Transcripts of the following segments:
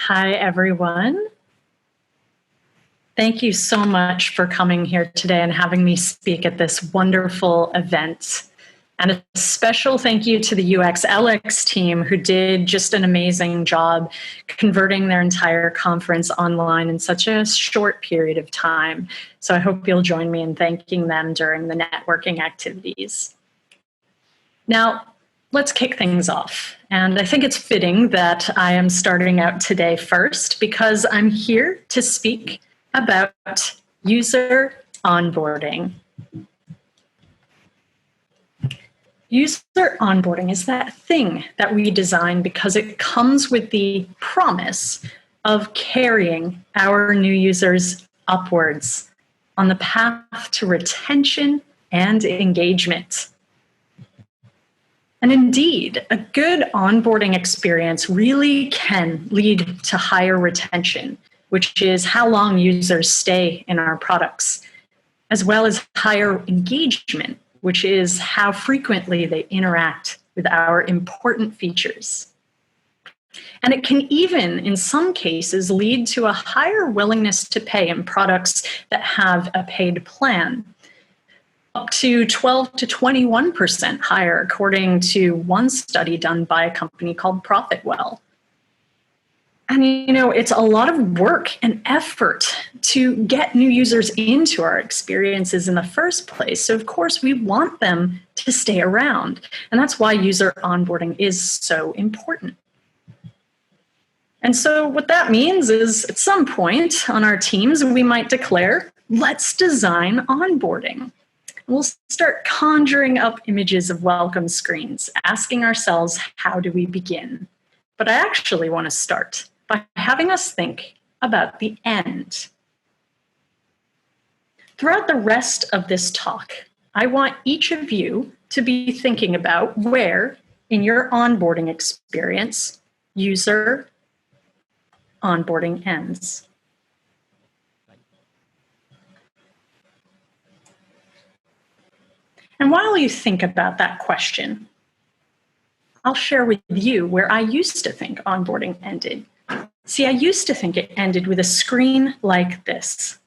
Hi, everyone. Thank you so much for coming here today and having me speak at this wonderful event. And a special thank you to the UX/LX team who did just an amazing job converting their entire conference online in such a short period of time. So I hope you'll join me in thanking them during the networking activities. Now, let's kick things off. And I think it's fitting that I am starting out today first because I'm here to speak about user onboarding. User onboarding is that thing that we design because it comes with the promise of carrying our new users upwards on the path to retention and engagement. And indeed, a good onboarding experience really can lead to higher retention, which is how long users stay in our products, as well as higher engagement, which is how frequently they interact with our important features. And it can even, in some cases, lead to a higher willingness to pay in products that have a paid plan, up to 12 to 21% higher, according to one study done by a company called Profitwell. And it's a lot of work and effort to get new users into our experiences in the first place. So of course we want them to stay around. And that's why user onboarding is so important. And so what that means is at some point on our teams, we might declare, let's design onboarding. We'll start conjuring up images of welcome screens, asking ourselves, how do we begin? But I actually want to start by having us think about the end. Throughout the rest of this talk, I want each of you to be thinking about where in your onboarding experience user onboarding ends. And while you think about that question, I'll share with you where I used to think onboarding ended. See, I used to think it ended with a screen like this.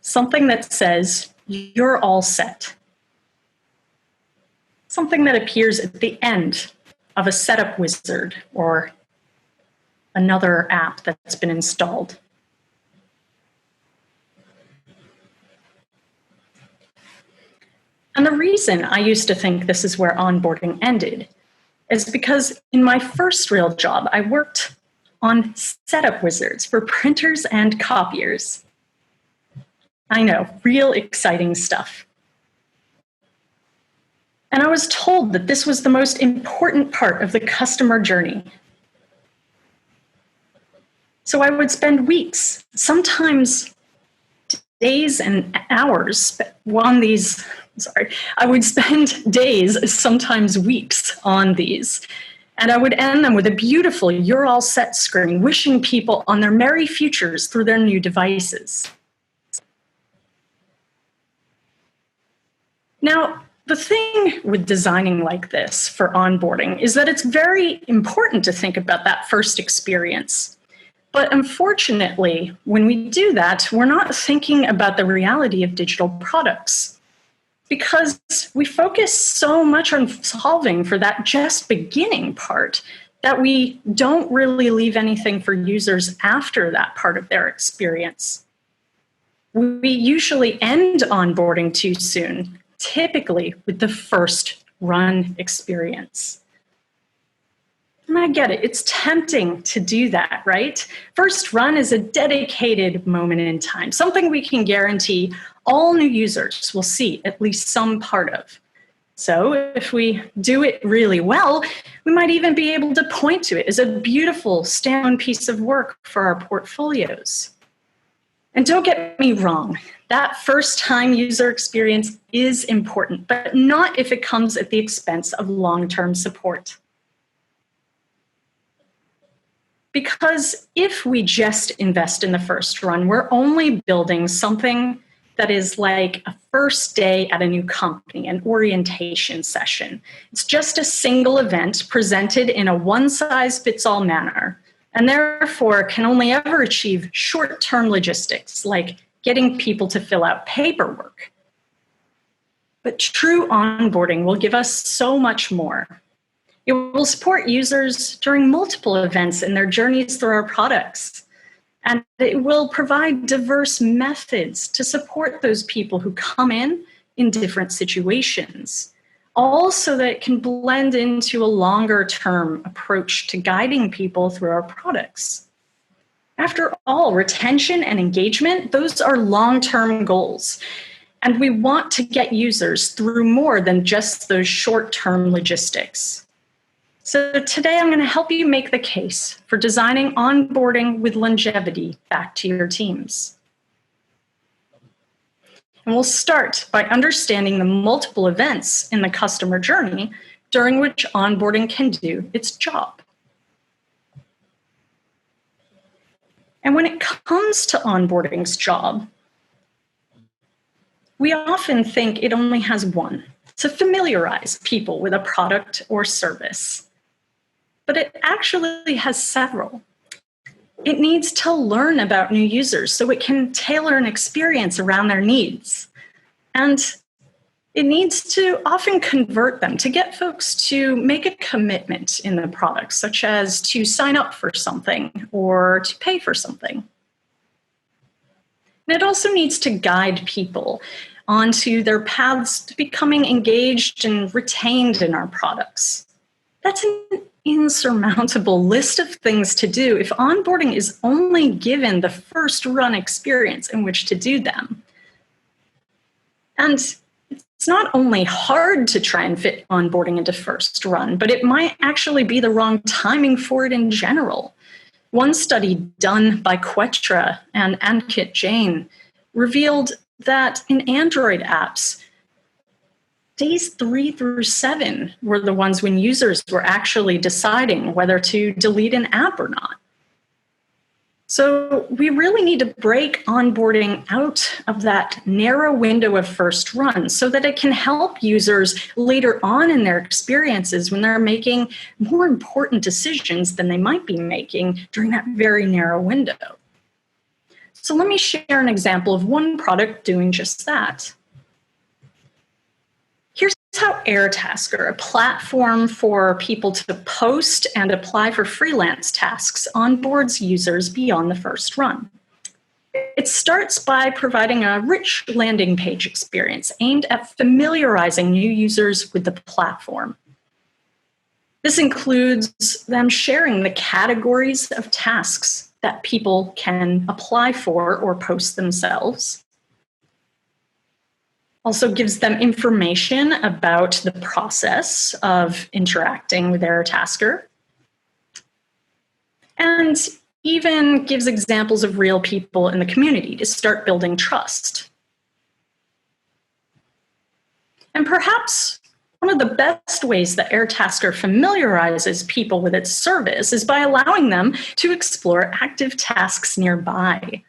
Something that says, you're all set. Something that appears at the end of a setup wizard or another app that's been installed. And the reason I used to think this is where onboarding ended is because in my first real job, I worked on setup wizards for printers and copiers. I know, real exciting stuff. And I was told that this was the most important part of the customer journey. So I would spend weeks, sometimes days and hours on these. I would spend days, sometimes weeks on these. And I would end them with a beautiful "you're all set" screen, wishing people on their merry futures through their new devices. Now, the thing with designing like this for onboarding is that it's very important to think about that first experience. But unfortunately, when we do that, we're not thinking about the reality of digital products, because we focus so much on solving for that just beginning part that we don't really leave anything for users after that part of their experience. We usually end onboarding too soon, typically with the first run experience. And I get it, it's tempting to do that, right? First run is a dedicated moment in time, something we can guarantee all new users will see at least some part of. So if we do it really well, we might even be able to point to it as a beautiful standalone piece of work for our portfolios. And don't get me wrong, that first time user experience is important, but not if it comes at the expense of long-term support. Because if we just invest in the first run, we're only building something that is like a first day at a new company, an orientation session. It's just a single event presented in a one-size-fits-all manner. and therefore can only ever achieve short-term logistics, like getting people to fill out paperwork. But true onboarding will give us so much more. It will support users during multiple events in their journeys through our products. And it will provide diverse methods to support those people who come in different situations, all so that it can blend into a longer-term approach to guiding people through our products. After all, retention and engagement, those are long-term goals. And we want to get users through more than just those short-term logistics. So today I'm going to help you make the case for designing onboarding with longevity back to your teams. And we'll start by understanding the multiple events in the customer journey during which onboarding can do its job. And when it comes to onboarding's job, we often think it only has one, to familiarize people with a product or service. But it actually has several. It needs to learn about new users so it can tailor an experience around their needs. And it needs to often convert them to get folks to make a commitment in the product, such as to sign up for something or to pay for something. And it also needs to guide people onto their paths to becoming engaged and retained in our products. That's an insurmountable list of things to do if onboarding is only given the first run experience in which to do them. And it's not only hard to try and fit onboarding into first run, but it might actually be the wrong timing for it in general. One study done by Quetra and Ankit Jain revealed that in Android apps, days 3 through 7 were the ones when users were actually deciding whether to delete an app or not. So we really need to break onboarding out of that narrow window of first run so that it can help users later on in their experiences when they're making more important decisions than they might be making during that very narrow window. So let me share an example of one product doing just that. Here's how Airtasker, a platform for people to post and apply for freelance tasks, onboards users beyond the first run. It starts by providing a rich landing page experience aimed at familiarizing new users with the platform. This includes them sharing the categories of tasks that people can apply for or post themselves. Also gives them information about the process of interacting with Airtasker, and even gives examples of real people in the community to start building trust. And perhaps one of the best ways that Airtasker familiarizes people with its service is by allowing them to explore active tasks nearby.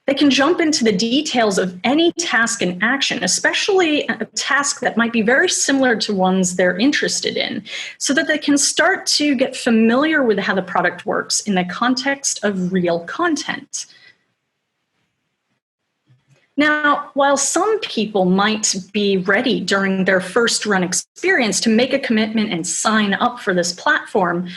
They can jump into the details of any task in action, especially a task that might be very similar to ones they're interested in, so that they can start to get familiar with how the product works in the context of real content. Now, while some people might be ready during their first run experience to make a commitment and sign up for this platform,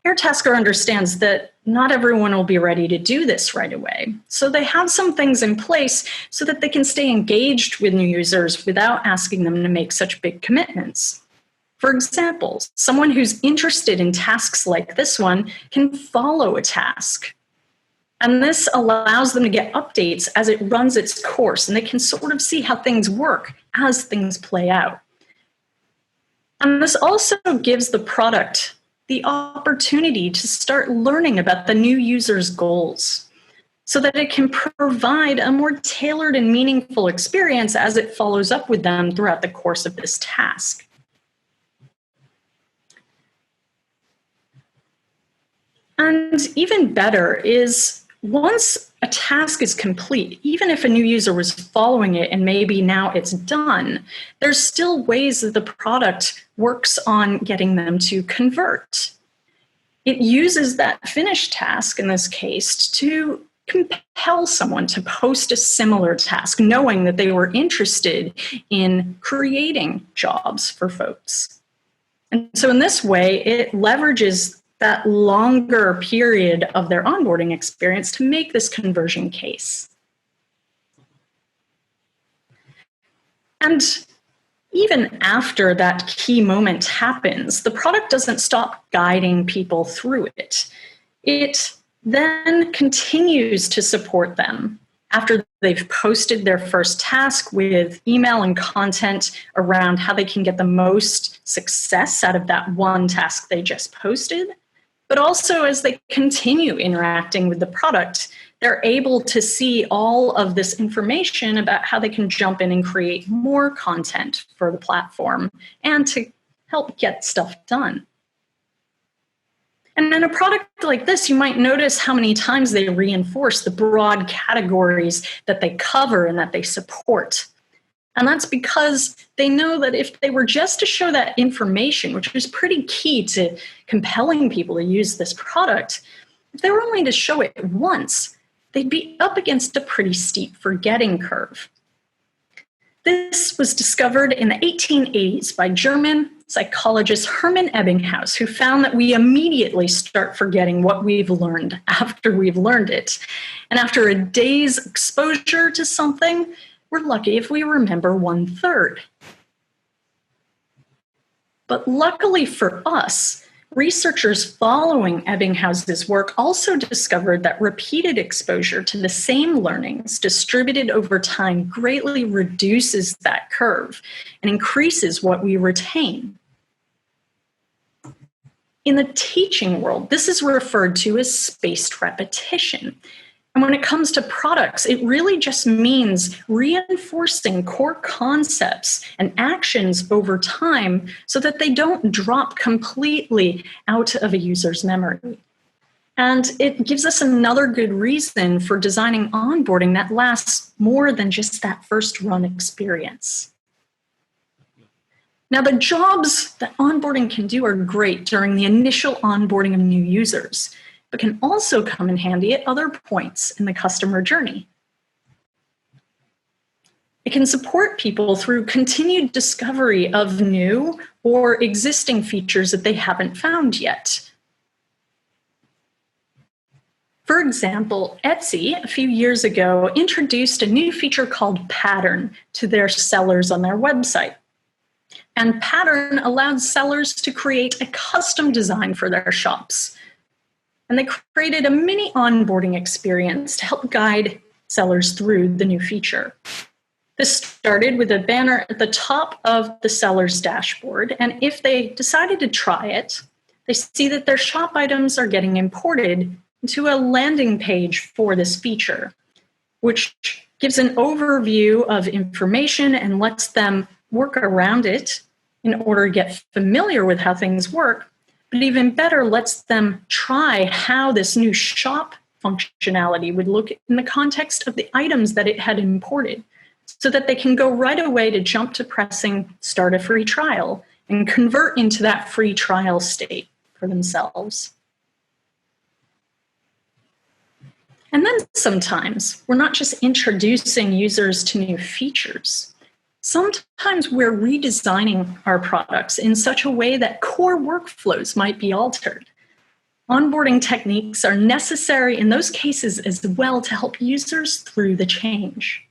Airtasker understands that not everyone will be ready to do this right away. So they have some things in place so that they can stay engaged with new users without asking them to make such big commitments. For example, someone who's interested in tasks like this one can follow a task. And this allows them to get updates as it runs its course, and they can sort of see how things work as things play out. And this also gives the product the opportunity to start learning about the new user's goals so that it can provide a more tailored and meaningful experience as it follows up with them throughout the course of this task. And even better is once a task is complete, even if a new user was following it and maybe now it's done, there's still ways that the product works on getting them to convert. It uses that finished task, in this case, to compel someone to post a similar task, knowing that they were interested in creating jobs for folks. And so in this way, it leverages that longer period of their onboarding experience to make this conversion case. And even after that key moment happens, the product doesn't stop guiding people through it. It then continues to support them after they've posted their first task with email and content around how they can get the most success out of that one task they just posted. But also as they continue interacting with the product, they're able to see all of this information about how they can jump in and create more content for the platform and to help get stuff done. And in a product like this, you might notice how many times they reinforce the broad categories that they cover and that they support. And that's because they know that if they were just to show that information, which is pretty key to compelling people to use this product, if they were only to show it once, they'd be up against a pretty steep forgetting curve. This was discovered in the 1880s by German psychologist Hermann Ebbinghaus, who found that we immediately start forgetting what we've learned after we've learned it. And after a day's exposure to something, we're lucky if we remember 1/3. But luckily for us, researchers following Ebbinghaus's work also discovered that repeated exposure to the same learnings distributed over time greatly reduces that curve and increases what we retain. In the teaching world, this is referred to as spaced repetition. And when it comes to products, it really just means reinforcing core concepts and actions over time so that they don't drop completely out of a user's memory. And it gives us another good reason for designing onboarding that lasts more than just that first run experience. Now, the jobs that onboarding can do are great during the initial onboarding of new users, but can also come in handy at other points in the customer journey. It can support people through continued discovery of new or existing features that they haven't found yet. For example, Etsy, a few years ago, introduced a new feature called Pattern to their sellers on their website. And Pattern allowed sellers to create a custom design for their shops. And they created a mini onboarding experience to help guide sellers through the new feature. This started with a banner at the top of the seller's dashboard, and if they decided to try it, they see that their shop items are getting imported into a landing page for this feature, which gives an overview of information and lets them work around it in order to get familiar with how things work. But even better, lets them try how this new shop functionality would look in the context of the items that it had imported, so that they can go right away to jump to pressing start a free trial and convert into that free trial state for themselves. And then sometimes we're not just introducing users to new features. Sometimes we're redesigning our products in such a way that core workflows might be altered. Onboarding techniques are necessary in those cases as well to help users through the change.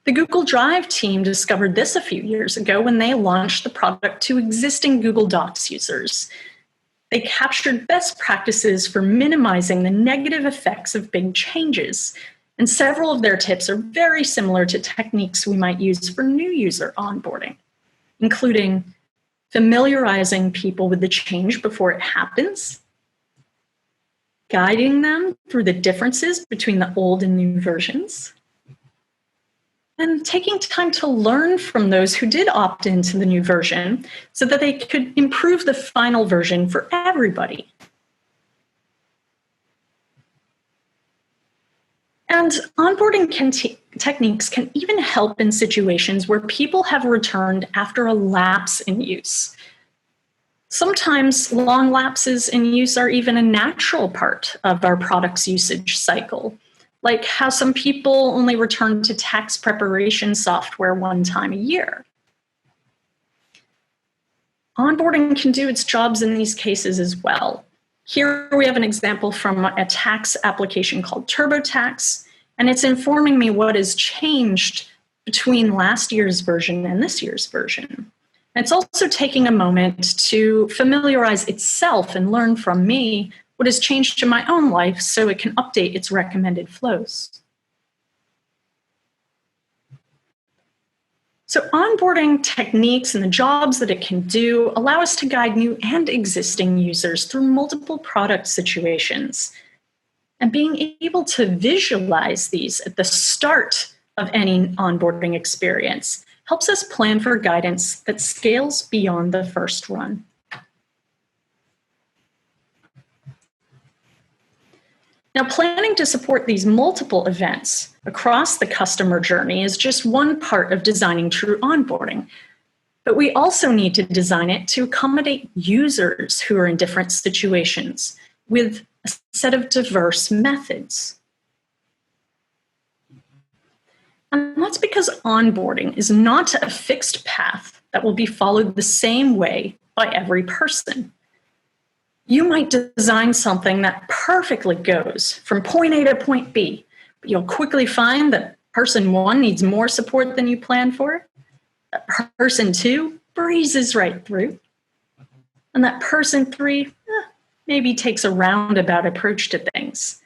The Google Drive team discovered this a few years ago when they launched the product to existing Google Docs users. They captured best practices for minimizing the negative effects of big changes. And several of their tips are very similar to techniques we might use for new user onboarding, including familiarizing people with the change before it happens, guiding them through the differences between the old and new versions, and taking time to learn from those who did opt into the new version so that they could improve the final version for everybody. And onboarding techniques can even help in situations where people have returned after a lapse in use. Sometimes long lapses in use are even a natural part of our product's usage cycle, like how some people only return to tax preparation software one time a year. Onboarding can do its jobs in these cases as well. Here we have an example from a tax application called TurboTax, and it's informing me what has changed between last year's version and this year's version. And it's also taking a moment to familiarize itself and learn from me what has changed in my own life so it can update its recommended flows. So onboarding techniques and the jobs that it can do allow us to guide new and existing users through multiple product situations. And being able to visualize these at the start of any onboarding experience helps us plan for guidance that scales beyond the first run. Now, planning to support these multiple events across the customer journey is just one part of designing true onboarding. But we also need to design it to accommodate users who are in different situations with a set of diverse methods. And that's because onboarding is not a fixed path that will be followed the same way by every person. You might design something that perfectly goes from point A to point B, but you'll quickly find that person 1 needs more support than you planned for, that person 2 breezes right through, and that person 3 maybe takes a roundabout approach to things.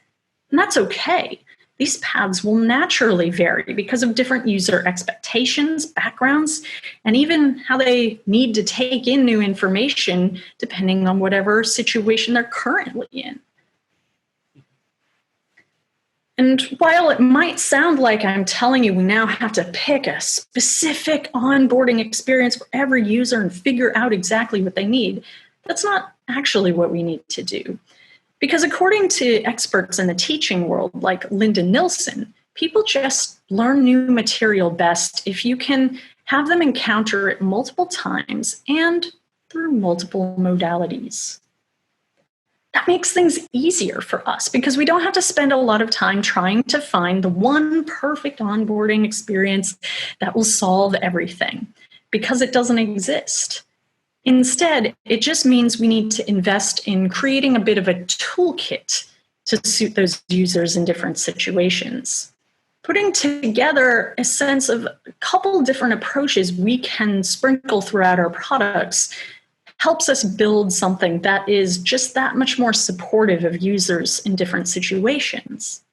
And that's okay. These paths will naturally vary because of different user expectations, backgrounds, and even how they need to take in new information depending on whatever situation they're currently in. And while it might sound like I'm telling you we now have to pick a specific onboarding experience for every user and figure out exactly what they need, that's not actually what we need to do. Because according to experts in the teaching world, like Linda Nilsson, people just learn new material best if you can have them encounter it multiple times and through multiple modalities. That makes things easier for us because we don't have to spend a lot of time trying to find the one perfect onboarding experience that will solve everything, because it doesn't exist. Instead, it just means we need to invest in creating a bit of a toolkit to suit those users in different situations. Putting together a sense of a couple different approaches we can sprinkle throughout our products helps us build something that is just that much more supportive of users in different situations.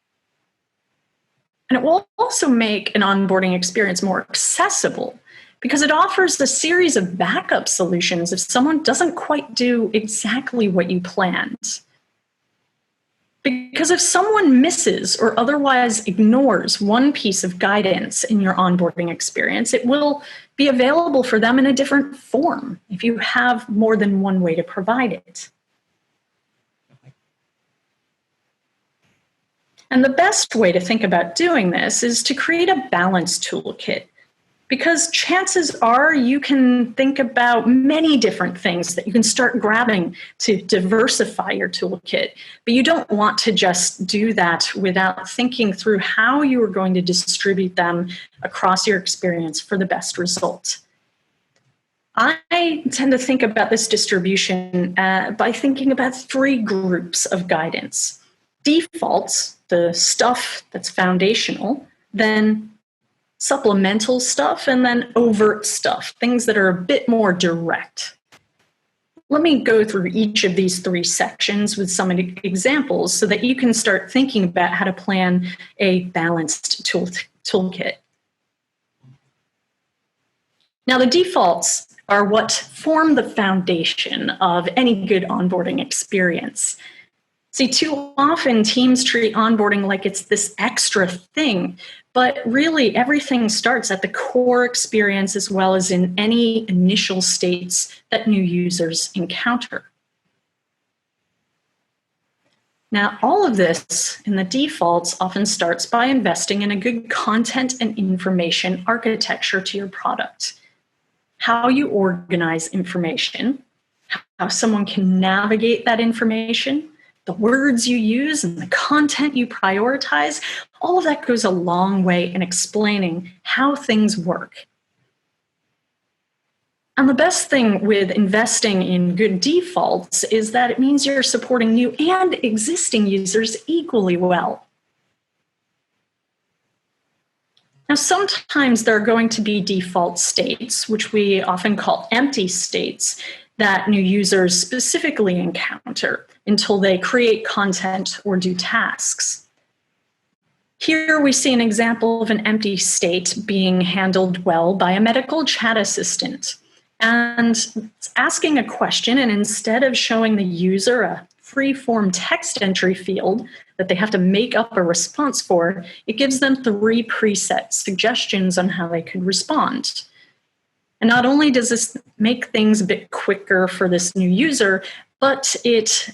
And it will also make an onboarding experience more accessible, because it offers a series of backup solutions if someone doesn't quite do exactly what you planned. Because if someone misses or otherwise ignores one piece of guidance in your onboarding experience, it will be available for them in a different form if you have more than one way to provide it. And the best way to think about doing this is to create a balance toolkit, because chances are you can think about many different things that you can start grabbing to diversify your toolkit, but you don't want to just do that without thinking through how you are going to distribute them across your experience for the best result. I tend to think about this distribution by thinking about 3 groups of guidance. Defaults, the stuff that's foundational, then supplemental stuff, and then overt stuff, things that are a bit more direct. Let me go through each of these 3 sections with some examples so that you can start thinking about how to plan a balanced toolkit. Now, the defaults are what form the foundation of any good onboarding experience. See, too often teams treat onboarding like it's this extra thing, but really everything starts at the core experience as well as in any initial states that new users encounter. Now, all of this in the defaults often starts by investing in a good content and information architecture to your product. How you organize information, how someone can navigate that information, the words you use and the content you prioritize, all of that goes a long way in explaining how things work. And the best thing with investing in good defaults is that it means you're supporting new and existing users equally well. Now, sometimes there are going to be default states, which we often call empty states, that new users specifically encounter until they create content or do tasks. Here we see an example of an empty state being handled well by a medical chat assistant. And it's asking a question, and instead of showing the user a free-form text entry field that they have to make up a response for, it gives them 3 preset suggestions on how they could respond. And not only does this make things a bit quicker for this new user, but it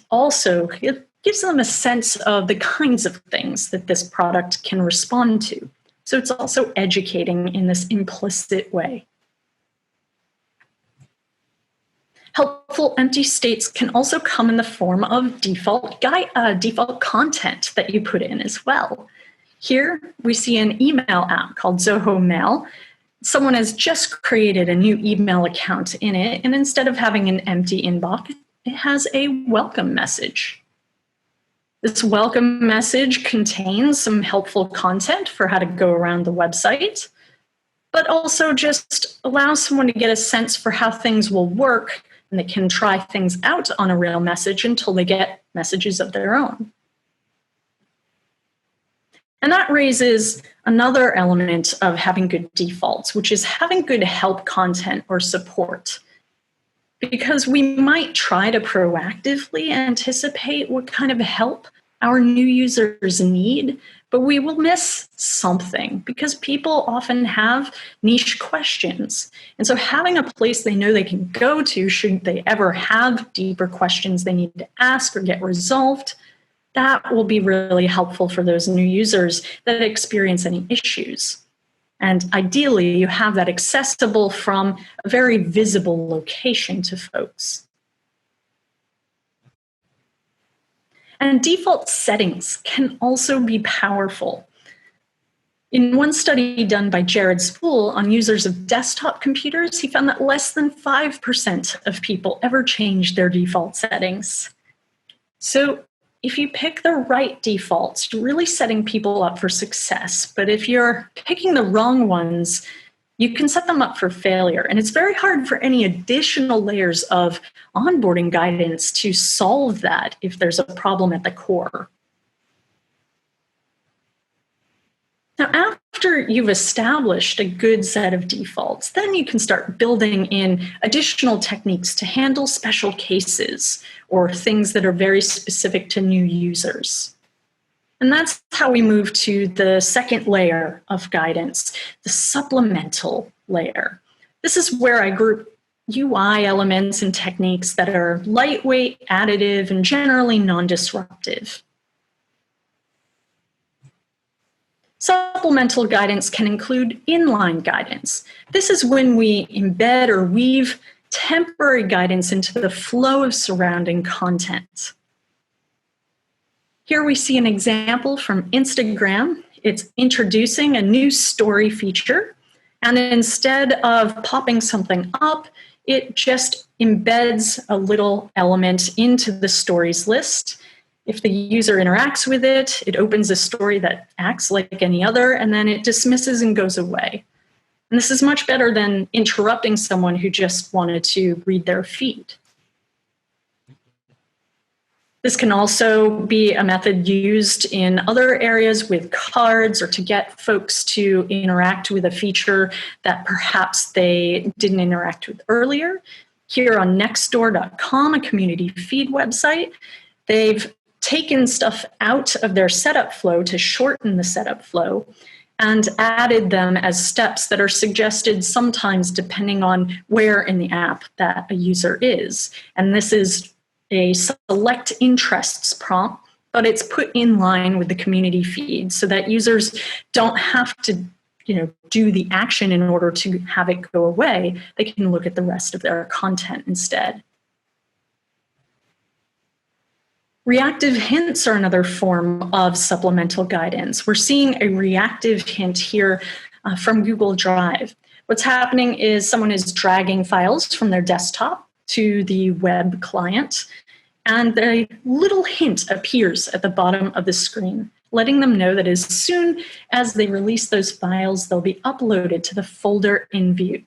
gives them a sense of the kinds of things that this product can respond to. So it's also educating in this implicit way. Helpful empty states can also come in the form of default content that you put in as well. Here we see an email app called Zoho Mail. Someone has just created a new email account in it, and instead of having an empty inbox, it has a welcome message. This welcome message contains some helpful content for how to go around the website, but also just allows someone to get a sense for how things will work, and they can try things out on a real message until they get messages of their own. And that raises another element of having good defaults, which is having good help content or support. Because we might try to proactively anticipate what kind of help our new users need, but we will miss something because people often have niche questions. And so having a place they know they can go to should they ever have deeper questions they need to ask or get resolved, that will be really helpful for those new users that experience any issues. And ideally, you have that accessible from a very visible location to folks. And default settings can also be powerful. In one study done by Jared Spool on users of desktop computers, he found that less than 5% of people ever changed their default settings. So if you pick the right defaults, you're really setting people up for success. But if you're picking the wrong ones, you can set them up for failure. And it's very hard for any additional layers of onboarding guidance to solve that if there's a problem at the core. Now, after you've established a good set of defaults, then you can start building in additional techniques to handle special cases or things that are very specific to new users. And that's how we move to the second layer of guidance, the supplemental layer. This is where I group UI elements and techniques that are lightweight, additive, and generally non-disruptive. Supplemental guidance can include inline guidance. This is when we embed or weave temporary guidance into the flow of surrounding content. Here we see an example from Instagram. It's introducing a new story feature, and instead of popping something up, it just embeds a little element into the stories list. If the user interacts with it, it opens a story that acts like any other, and then it dismisses and goes away. And this is much better than interrupting someone who just wanted to read their feed. This can also be a method used in other areas with cards or to get folks to interact with a feature that perhaps they didn't interact with earlier. Here on nextdoor.com, a community feed website, they've taken stuff out of their setup flow to shorten the setup flow and added them as steps that are suggested sometimes depending on where in the app that a user is. And this is a select interests prompt, but it's put in line with the community feed so that users don't have to, do the action in order to have it go away. They can look at the rest of their content instead. Reactive hints are another form of supplemental guidance. We're seeing a reactive hint here from Google Drive. What's happening is someone is dragging files from their desktop to the web client, and a little hint appears at the bottom of the screen, letting them know that as soon as they release those files, they'll be uploaded to the folder in view.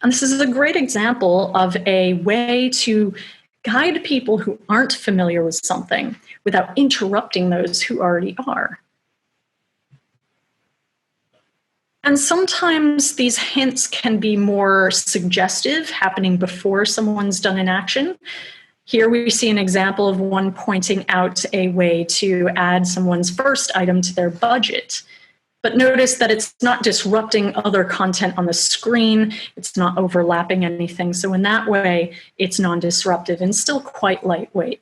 And this is a great example of a way to guide people who aren't familiar with something without interrupting those who already are. And sometimes these hints can be more suggestive, happening before someone's done an action. Here we see an example of one pointing out a way to add someone's first item to their budget. But notice that it's not disrupting other content on the screen, it's not overlapping anything. So in that way, it's non-disruptive and still quite lightweight.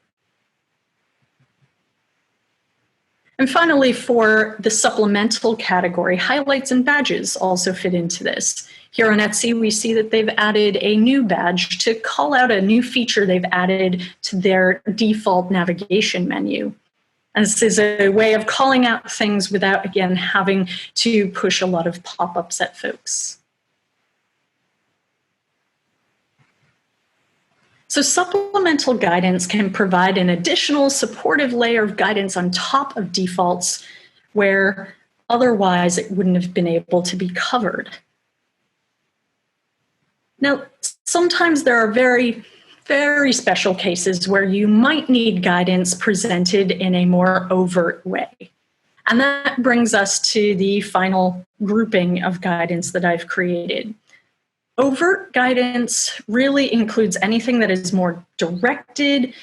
And finally, for the supplemental category, highlights and badges also fit into this. Here on Etsy, we see that they've added a new badge to call out a new feature they've added to their default navigation menu. And this is a way of calling out things without, again, having to push a lot of pop-ups at folks. So supplemental guidance can provide an additional supportive layer of guidance on top of defaults where otherwise it wouldn't have been able to be covered. Now, sometimes there are very special cases where you might need guidance presented in a more overt way. And that brings us to the final grouping of guidance that I've created. Overt guidance really includes anything that is more directed,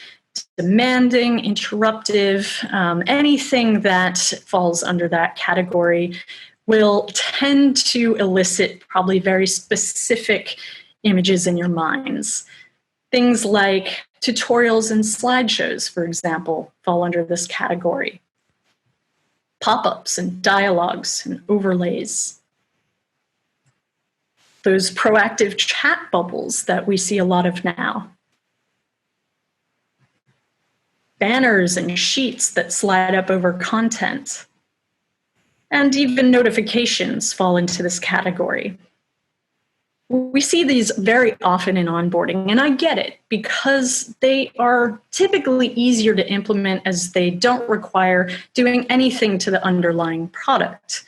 demanding, interruptive, anything that falls under that category will tend to elicit probably very specific images in your minds. Things like tutorials and slideshows, for example, fall under this category. Pop-ups and dialogues and overlays. Those proactive chat bubbles that we see a lot of now. Banners and sheets that slide up over content. And even notifications fall into this category. We see these very often in onboarding, and I get it because they are typically easier to implement as they don't require doing anything to the underlying product.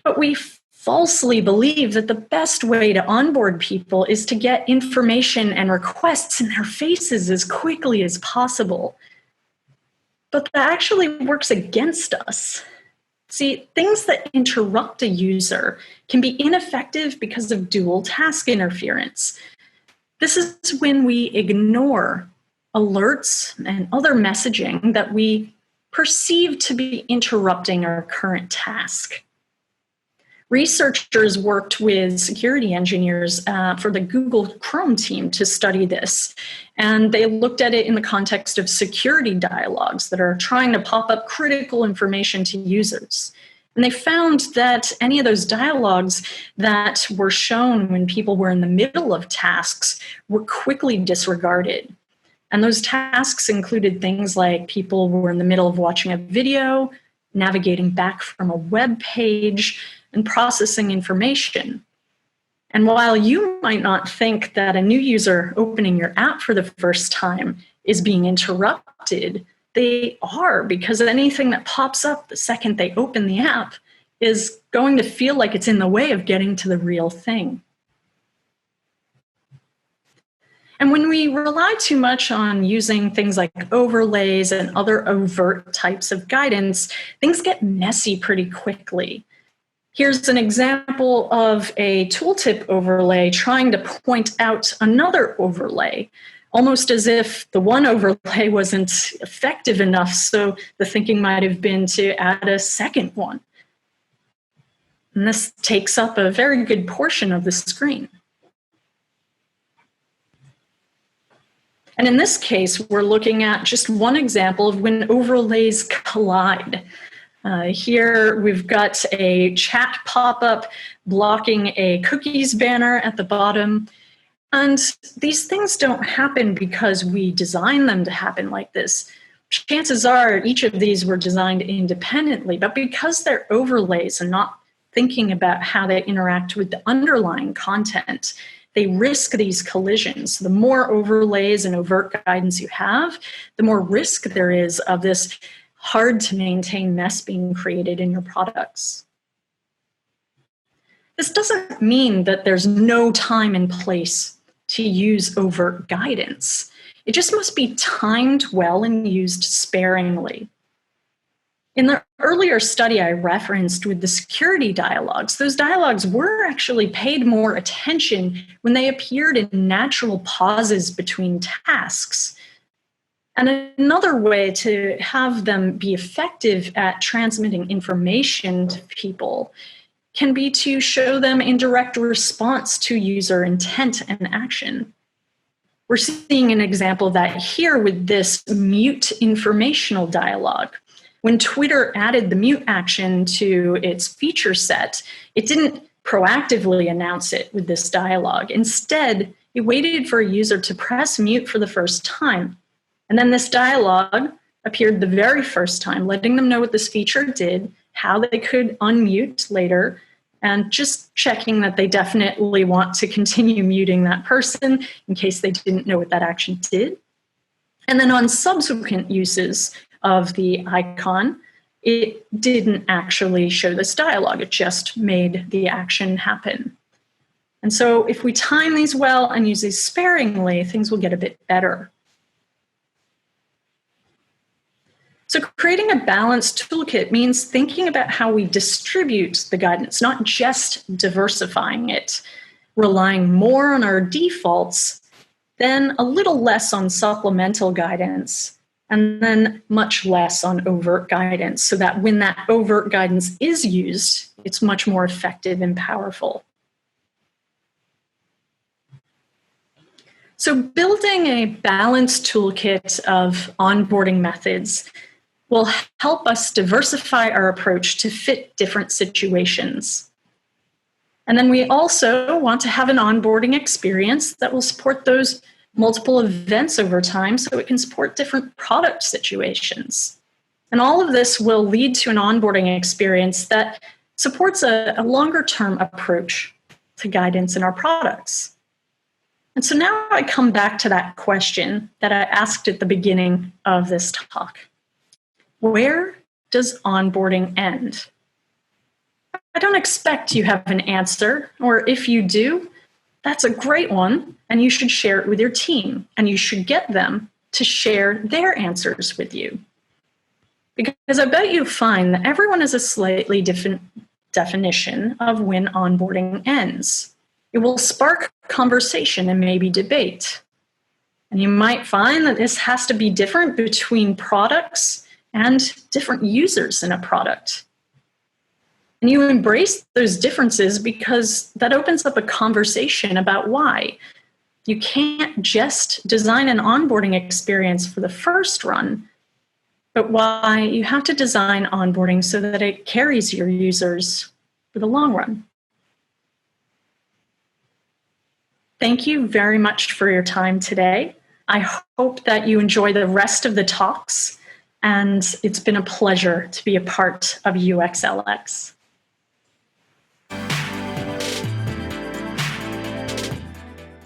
But we falsely believe that the best way to onboard people is to get information and requests in their faces as quickly as possible. But that actually works against us. See, things that interrupt a user can be ineffective because of dual task interference. This is when we ignore alerts and other messaging that we perceive to be interrupting our current task. Researchers worked with security engineers for the Google Chrome team to study this. And they looked at it in the context of security dialogues that are trying to pop up critical information to users. And they found that any of those dialogues that were shown when people were in the middle of tasks were quickly disregarded. And those tasks included things like people were in the middle of watching a video, navigating back from a web page, and processing information. And while you might not think that a new user opening your app for the first time is being interrupted, they are, because anything that pops up the second they open the app is going to feel like it's in the way of getting to the real thing. And when we rely too much on using things like overlays and other overt types of guidance, things get messy pretty quickly. Here's an example of a tooltip overlay trying to point out another overlay, almost as if the one overlay wasn't effective enough, so the thinking might have been to add a second one. And this takes up a very good portion of the screen. And in this case, we're looking at just one example of when overlays collide. Here we've got a chat pop-up blocking a cookies banner at the bottom. And these things don't happen because we design them to happen like this. Chances are each of these were designed independently, but because they're overlays and not thinking about how they interact with the underlying content, they risk these collisions. The more overlays and overt guidance you have, the more risk there is of this hard to maintain mess being created in your products. This doesn't mean that there's no time and place to use overt guidance. It just must be timed well and used sparingly. In the earlier study I referenced with the security dialogues, those dialogues were actually paid more attention when they appeared in natural pauses between tasks. And another way to have them be effective at transmitting information to people can be to show them in direct response to user intent and action. We're seeing an example of that here with this mute informational dialogue. When Twitter added the mute action to its feature set, it didn't proactively announce it with this dialogue. Instead, it waited for a user to press mute for the first time. And then this dialogue appeared the very first time, letting them know what this feature did, how they could unmute later, and just checking that they definitely want to continue muting that person in case they didn't know what that action did. And then on subsequent uses of the icon, it didn't actually show this dialogue. It just made the action happen. And so if we time these well and use these sparingly, things will get a bit better. So creating a balanced toolkit means thinking about how we distribute the guidance, not just diversifying it, relying more on our defaults, then a little less on supplemental guidance, and then much less on overt guidance, so that when that overt guidance is used, it's much more effective and powerful. So building a balanced toolkit of onboarding methods will help us diversify our approach to fit different situations. And then we also want to have an onboarding experience that will support those multiple events over time so it can support different product situations. And all of this will lead to an onboarding experience that supports a longer-term approach to guidance in our products. And so now I come back to that question that I asked at the beginning of this talk. Where does onboarding end? I don't expect you have an answer, or if you do, that's a great one, and you should share it with your team, and you should get them to share their answers with you. Because I bet you find that everyone has a slightly different definition of when onboarding ends. It will spark conversation and maybe debate. And you might find that this has to be different between products and different users in a product. And you embrace those differences because that opens up a conversation about why. You can't just design an onboarding experience for the first run, but why you have to design onboarding so that it carries your users for the long run. Thank you very much for your time today. I hope that you enjoy the rest of the talks, and it's been a pleasure to be a part of UXLX.